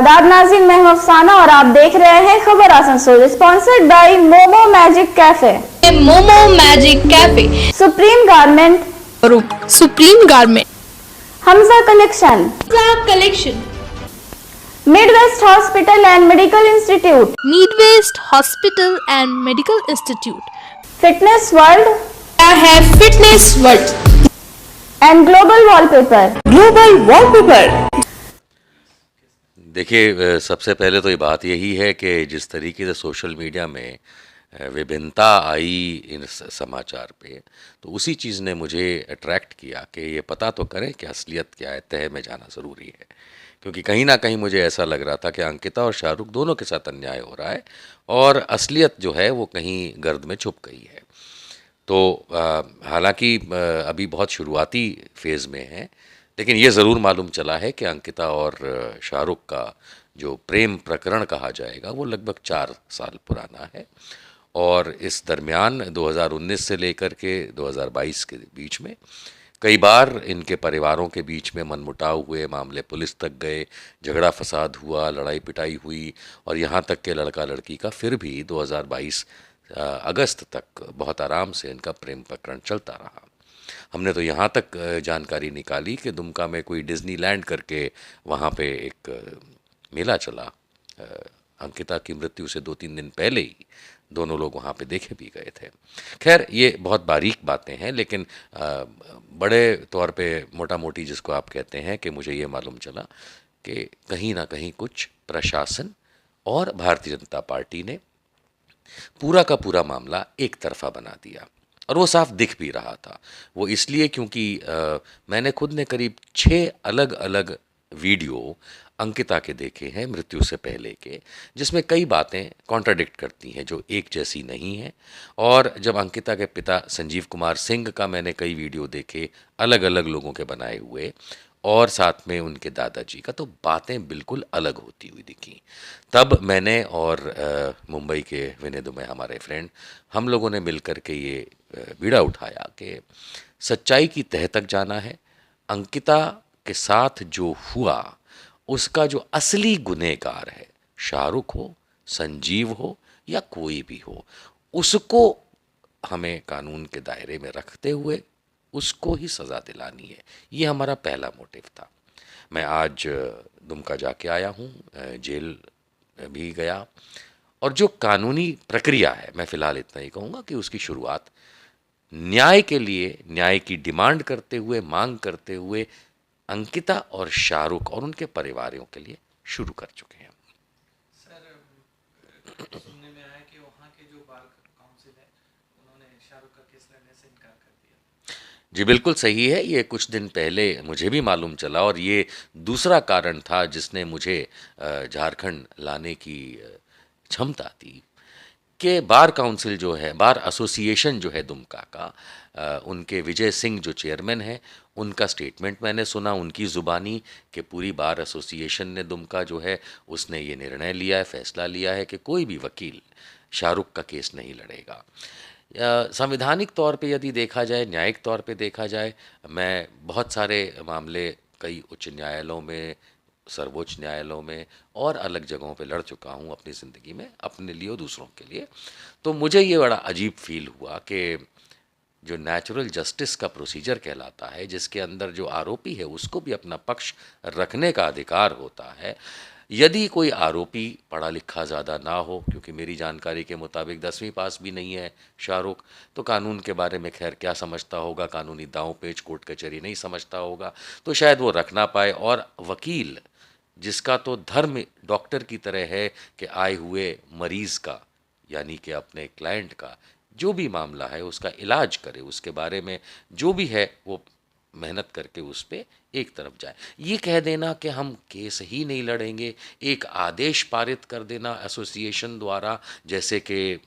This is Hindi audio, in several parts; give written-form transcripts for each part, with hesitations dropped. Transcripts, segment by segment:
आदाब नाज़रीन, मैं हूं अफसाना और आप देख रहे हैं खबर Asansol, sponsored by momo magic cafe, momo magic cafe, supreme garment, supreme garment, Hamza collection, collection, midwest hospital and medical institute, midwest hospital and medical institute, fitness world है fitness world and global wallpaper. देखिए, सबसे पहले तो ये बात यही है कि जिस तरीके से सोशल मीडिया में विभिन्नता आई इन समाचार पे, तो उसी चीज़ ने मुझे अट्रैक्ट किया कि ये पता तो करें कि असलियत क्या है, तह में जाना ज़रूरी है। क्योंकि कहीं ना कहीं मुझे ऐसा लग रहा था कि अंकिता और शाहरुख दोनों के साथ अन्याय हो रहा है और असलियत जो है वो कहीं गर्द में छुप गई है। तो हालांकि अभी बहुत शुरुआती फेज़ में है, लेकिन ये ज़रूर मालूम चला है कि अंकिता और शाहरुख का जो प्रेम प्रकरण कहा जाएगा वो लगभग 4 साल पुराना है और इस दरमियान 2019 से लेकर के 2022 के बीच में कई बार इनके परिवारों के बीच में मनमुटाव हुए, मामले पुलिस तक गए, झगड़ा फसाद हुआ, लड़ाई पिटाई हुई और यहाँ तक के लड़का लड़की का फिर भी 2022 अगस्त तक बहुत आराम से इनका प्रेम प्रकरण चलता रहा। हमने तो यहाँ तक जानकारी निकाली कि दुमका में कोई डिज्नीलैंड करके वहाँ पे एक मेला चला। अंकिता की मृत्यु से 2-3 दिन पहले ही दोनों लोग वहाँ पे देखे भी गए थे। खैर, ये बहुत बारीक बातें हैं, लेकिन बड़े तौर पे मोटा मोटी जिसको आप कहते हैं कि मुझे ये मालूम चला कि कहीं ना कहीं कुछ प्रशासन और भारतीय जनता पार्टी ने पूरा का पूरा मामला एक तरफा बना दिया और वो साफ दिख भी रहा था। वो इसलिए क्योंकि मैंने खुद ने करीब 6 अलग अलग वीडियो अंकिता के देखे हैं मृत्यु से पहले के, जिसमें कई बातें कॉन्ट्राडिक्ट करती हैं, जो एक जैसी नहीं हैं। और जब अंकिता के पिता संजीव कुमार सिंह का मैंने कई वीडियो देखे अलग अलग लोगों के बनाए हुए और साथ में उनके दादाजी का, तो बातें बिल्कुल अलग होती हुई दिखी। तब मैंने और मुंबई के विनय दुबे हमारे फ्रेंड, हम लोगों ने मिलकर के ये बीड़ा उठाया कि सच्चाई की तह तक जाना है। अंकिता के साथ जो हुआ उसका जो असली गुनहगार है, शाहरुख हो, संजीव हो या कोई भी हो, उसको हमें कानून के दायरे में रखते हुए उसको ही सज़ा दिलानी है। ये हमारा पहला मोटिव था। मैं आज दुमका जाके आया हूँ, जेल भी गया और जो कानूनी प्रक्रिया है, मैं फ़िलहाल इतना ही कहूँगा कि उसकी शुरुआत न्याय के लिए, न्याय की डिमांड करते हुए, मांग करते हुए अंकिता और शाहरुख और उनके परिवारों के लिए शुरू कर चुके हैं। सर, सुनने में आया कि वहाँ के जो बार काउंसिल है उन्होंने शाहरुख का केस लड़ने से इनकार कर दिया। जी बिल्कुल सही है। ये कुछ दिन पहले मुझे भी मालूम चला और ये दूसरा कारण था जिसने मुझे झारखंड लाने की क्षमता दी कि बार काउंसिल जो है, बार एसोसिएशन जो है दुमका का, उनके विजय सिंह जो चेयरमैन हैं, उनका स्टेटमेंट मैंने सुना उनकी ज़ुबानी कि पूरी बार एसोसिएशन ने दुमका जो है उसने ये निर्णय लिया है, फैसला लिया है कि कोई भी वकील शाहरुख का केस नहीं लड़ेगा। संवैधानिक तौर पे यदि देखा जाए, न्यायिक तौर पे देखा जाए, मैं बहुत सारे मामले कई उच्च न्यायालयों में, सर्वोच्च न्यायालयों में और अलग जगहों पे लड़ चुका हूँ अपनी ज़िंदगी में, अपने लिए और दूसरों के लिए। तो मुझे ये बड़ा अजीब फील हुआ कि जो नेचुरल जस्टिस का प्रोसीजर कहलाता है, जिसके अंदर जो आरोपी है उसको भी अपना पक्ष रखने का अधिकार होता है, यदि कोई आरोपी पढ़ा लिखा ज़्यादा ना हो, क्योंकि मेरी जानकारी के मुताबिक 10वीं पास भी नहीं है शाहरुख, तो कानून के बारे में खैर क्या समझता होगा, कानूनी दांव पेच कोर्ट कचहरी नहीं समझता होगा, तो शायद वो रख ना पाए। और वकील जिसका तो धर्म डॉक्टर की तरह है कि आए हुए मरीज़ का, यानी कि अपने क्लाइंट का जो भी मामला है उसका इलाज करे, उसके बारे में जो भी है वो मेहनत करके उस पर एक तरफ जाए। ये कह देना कि हम केस ही नहीं लड़ेंगे, एक आदेश पारित कर देना एसोसिएशन द्वारा, जैसे कि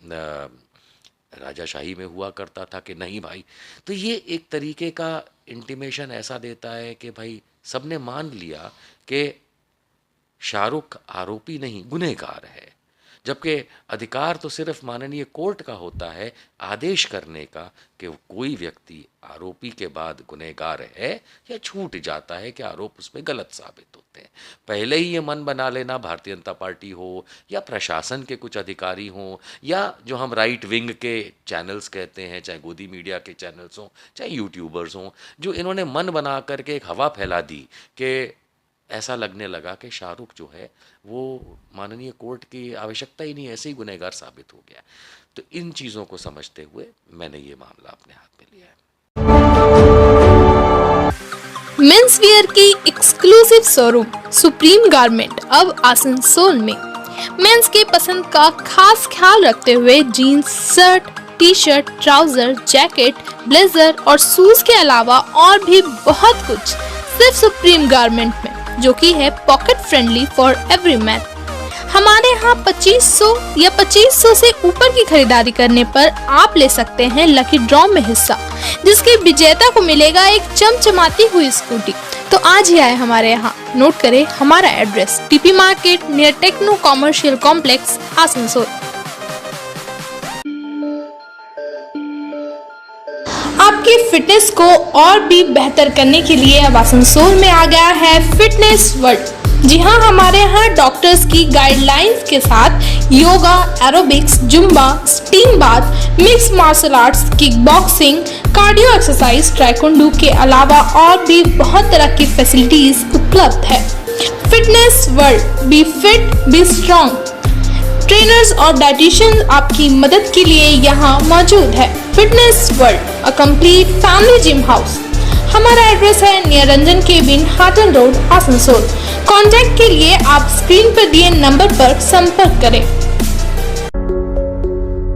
राजाशाही में हुआ करता था कि नहीं भाई, तो ये एक तरीके का इंटीमेशन ऐसा देता है कि भाई सबने मान लिया कि शाहरुख आरोपी नहीं गुनहगार है। जबकि अधिकार तो सिर्फ माननीय कोर्ट का होता है आदेश करने का कि कोई व्यक्ति आरोपी के बाद गुनहगार है या छूट जाता है कि आरोप उसमें गलत साबित होते हैं। पहले ही ये मन बना लेना, भारतीय जनता पार्टी हो या प्रशासन के कुछ अधिकारी हों या जो हम राइट विंग के चैनल्स कहते हैं, चाहे गोदी मीडिया के चैनल्स हों, चाहे यूट्यूबर्स हों, जो इन्होंने मन बना करके एक हवा फैला दी कि ऐसा लगने लगा कि शाहरुख जो है वो माननीय कोर्ट की आवश्यकता ही नहीं, ऐसे ही गुनहगार साबित हो गया। तो इन चीज़ों को समझते हुए मैंने ये मामला अपने हाथ में लिया है। मेंस वियर की एक्सक्लूसिव शोरूम सुप्रीम गारमेंट अब आसनसोल में। मेंस के पसंद का खास ख्याल रखते हुए jeans, shirt, T shirt, trouser, jacket, blazer और शूज के अलावा और भी बहुत कुछ सिर्फ सुप्रीम गारमेंट में, जो कि है pocket friendly for every man. हमारे यहाँ 2500 या 2500 से ऊपर की खरीदारी करने पर आप ले सकते हैं लकी ड्रॉ में हिस्सा, जिसके विजेता को मिलेगा एक चमचमाती हुई स्कूटी। तो आज ही आए हमारे यहाँ। नोट करें हमारा address, TP market near techno commercial complex, Asansol. आपकी फिटनेस को और भी बेहतर करने के लिए अब आसनसोल में आ गया है फिटनेस वर्ल्ड। जी हाँ, हमारे यहाँ डॉक्टर्स की गाइडलाइंस के साथ yoga, aerobics, zumba, steam bath, mix martial arts, kick boxing, cardio exercise, taekwondo के अलावा और भी बहुत तरह की फैसिलिटीज उपलब्ध है। Fitness world, be fit be strong. Trainers और डाइटिशियंस आपकी मदद के लिए यहाँ मौजूद है। Fitness world, a complete family gym house. हमारा एड्रेस है near Ranjan cabin, Hatton road, Asansol. Contact के लिए आप स्क्रीन पर दिए नंबर पर संपर्क करें।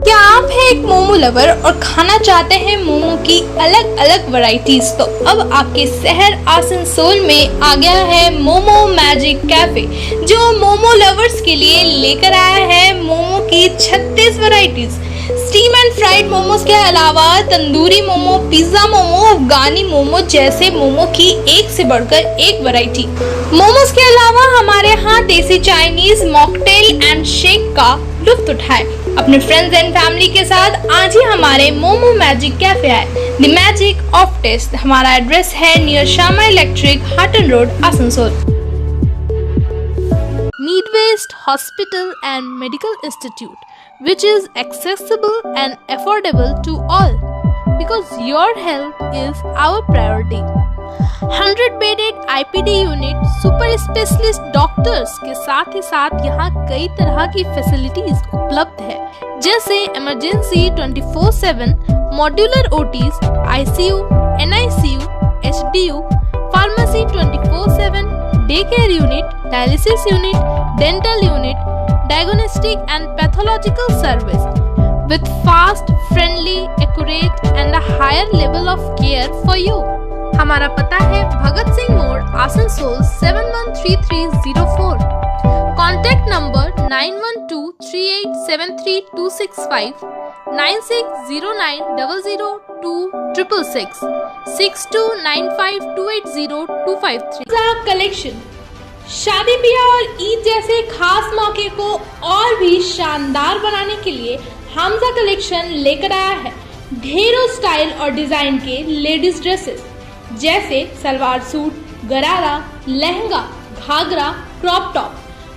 क्या आप हैं एक मोमो लवर और खाना चाहते हैं मोमो की अलग अलग वैरायटीज? तो अब आपके शहर आसनसोल में आ गया है मोमो मैजिक कैफे, जो मोमो लवर्स के लिए लेकर आया है मोमो की 36 varieties. Steam and fried momos के अलावा तंदूरी मोमो, पिज्जा मोमो, अफगानी मोमो जैसे मोमो की एक से बढ़कर एक वैरायटी। मोमोज के अलावा हमारे यहाँ देसी चाइनीज, मॉकटेल एंड शेक का लुत्फ उठाए। अपने फ्रेंड्स एंड फैमिली के साथ आज ही हमारे मोमो मैजिक कैफे आए। The magic of taste. हमारा एड्रेस है near Shyama electric, Hatton road, Asansol. Midwest Hospital and Medical Institute, which is accessible and affordable to all, because your health is our priority. 100-bedded IPD unit, super specialist doctors के साथ ही साथ यहाँ कई तरह की फैसिलिटीज उपलब्ध है, जैसे emergency 24/7, modular OTs, ICU, NICU, HDU, pharmacy 24/7, day care unit, dialysis unit, dental unit, diagnostic and pathological service with fast, friendly, accurate and a higher level of care for you. हमारा पता है भगत सिंह मोड़, आसनसोल 713304। Contact number 9123873265, 9609002666, 6295280253। कलेक्शन शादी ब्याह और ईद जैसे खास मौके को और भी शानदार बनाने के लिए हमजा कलेक्शन लेकर आया है ढेरों स्टाइल और डिजाइन के लेडीज ड्रेसेस, जैसे सलवार सूट, गरारा, लहंगा, घाघरा, क्रॉप टॉप,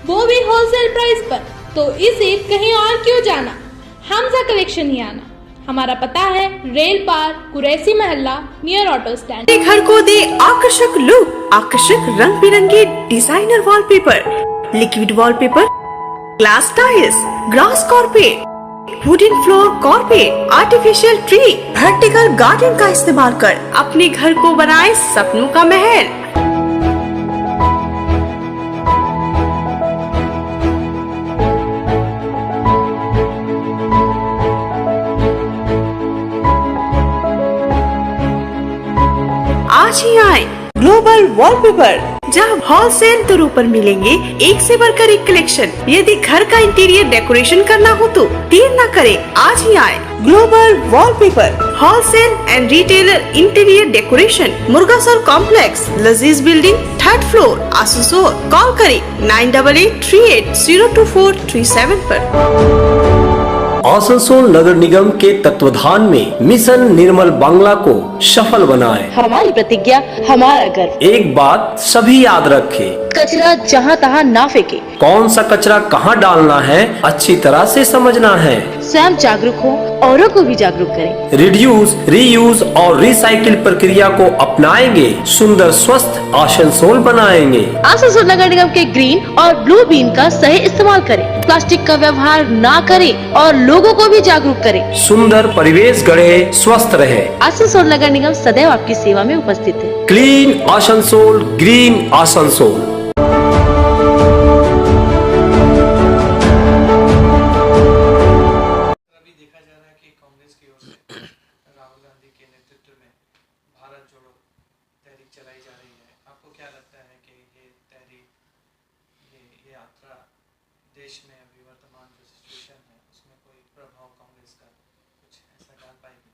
वो भी होलसेल प्राइस पर। तो इसे कहीं और क्यों जाना, हमजा कलेक्शन ही आना। हमारा पता है रेल पार, कुरैसी मोहल्ला, नियर ऑटो स्टैंड। घर को दे आकर्षक लुक, आकर्षक रंग बिरंगे designer wallpaper, liquid wallpaper, glass tiles, grass carpet, wooden floor carpet, artificial tree, vertical garden का इस्तेमाल कर अपने घर को बनाए सपनों का महल। आज ही आए ग्लोबल वॉलपेपर, जहां होलसेल दरों पर मिलेंगे एक से बढ़कर एक कलेक्शन। यदि घर का इंटीरियर डेकोरेशन करना हो तो देर न करें, आज ही आए। Global wallpaper, wholesale and retailer interior decoration, Murgasol complex, Lazeez building, 3rd floor, Asansol. Call करें 9883802437 पर। आसनसोल नगर निगम के तत्वाधान में मिशन निर्मल बांग्ला को सफल बनाएं। हमारी प्रतिज्ञा, हमारा गर्व। एक बात सभी याद रखें, कचरा जहाँ तहाँ ना फेंके। कौन सा कचरा कहाँ डालना है अच्छी तरह से समझना है। स्वयं जागरूक हो, औरों को भी जागरूक करें। रिड्यूस, रीयूज और रिसाइकिल प्रक्रिया को अपनाएंगे, सुंदर स्वस्थ आसनसोल बनाएंगे। आसनसोल नगर निगम के ग्रीन और ब्लू बीन का सही इस्तेमाल करें। प्लास्टिक का व्यवहार ना करें और लोगों को भी जागरूक करें। सुंदर परिवेश गढ़े, स्वस्थ रहे। आसनसोल नगर निगम सदैव आपकी सेवा में उपस्थित है। Clean Asansol, green Asansol. अभी देखा जा रहा है कि कांग्रेस की ओर से राहुल गांधी के नेतृत्व में भारत जोड़ो तहरीक चलाई जा रही है। आपको क्या लगता है कि ये तहरीक, ये यात्रा देश में अभी वर्तमान जो सिचुएशन है उसमें कोई प्रभाव कांग्रेस का कुछ ऐसा डाल पाएगी?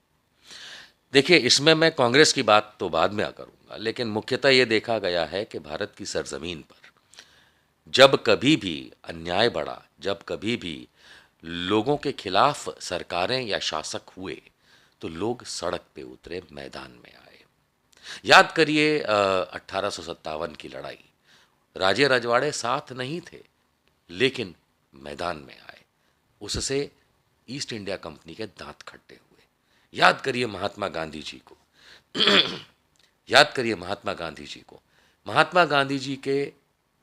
देखिए, इसमें मैं कांग्रेस की बात तो बाद में करूँगा, लेकिन मुख्यतः ये देखा गया है कि भारत की सरजमीन पर जब कभी भी अन्याय बढ़ा, जब कभी भी लोगों के खिलाफ सरकारें या शासक हुए, तो लोग सड़क पे उतरे, मैदान में आए। याद करिए 1857 की लड़ाई, राजे रजवाड़े साथ नहीं थे, लेकिन मैदान में आए। उससे ईस्ट इंडिया कंपनी के दांत खट्टे हुए। याद करिए महात्मा गांधी जी को याद करिए महात्मा गांधी जी को। महात्मा गांधी जी के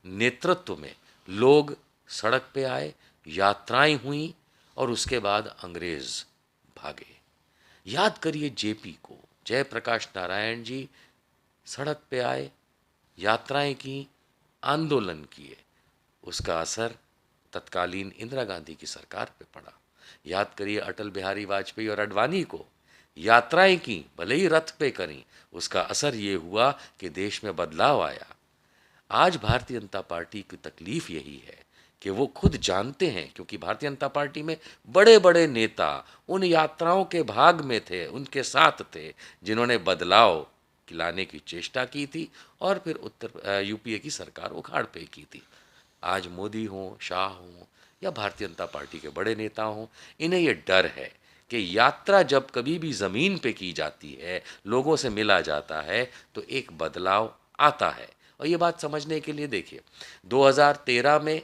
नेतृत्व में लोग सड़क पे आए, यात्राएं हुई और उसके बाद अंग्रेज भागे। याद करिए जेपी को, जयप्रकाश नारायण जी सड़क पे आए, यात्राएं की, आंदोलन किए। उसका असर तत्कालीन इंदिरा गांधी की सरकार पे पड़ा। याद करिए अटल बिहारी वाजपेयी और अडवाणी को, यात्राएं की, भले ही रथ पे करी, उसका असर ये हुआ कि देश में बदलाव आया। आज भारतीय जनता पार्टी की तकलीफ यही है कि वो खुद जानते हैं, क्योंकि भारतीय जनता पार्टी में बड़े बड़े नेता उन यात्राओं के भाग में थे, उनके साथ थे, जिन्होंने बदलाव लाने की चेष्टा की थी और फिर यूपीए की सरकार उखाड़ पे की थी। आज मोदी हों, शाह हों या भारतीय जनता पार्टी के बड़े नेता हों, इन्हें ये डर है कि यात्रा जब कभी भी ज़मीन पे की जाती है, लोगों से मिला जाता है, तो एक बदलाव आता है। और ये बात समझने के लिए देखिए, 2013 में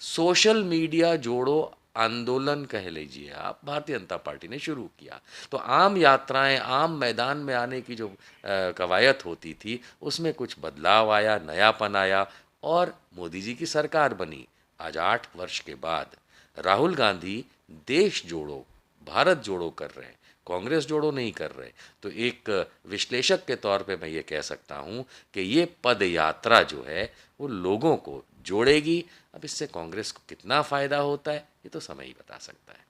सोशल मीडिया जोड़ो आंदोलन कह लीजिए आप, भारतीय जनता पार्टी ने शुरू किया। तो आम यात्राएं, आम मैदान में आने की जो कवायद होती थी, उसमें कुछ बदलाव आया, नयापन आया और मोदी जी की सरकार बनी। आज 8 वर्ष के बाद राहुल गांधी देश जोड़ो, भारत जोड़ो कर रहे हैं, कांग्रेस जोड़ो नहीं कर रहे। तो एक विश्लेषक के तौर पे मैं ये कह सकता हूँ कि ये पद यात्रा जो है वो लोगों को जोड़ेगी। अब इससे कांग्रेस को कितना फ़ायदा होता है, ये तो समय ही बता सकता है।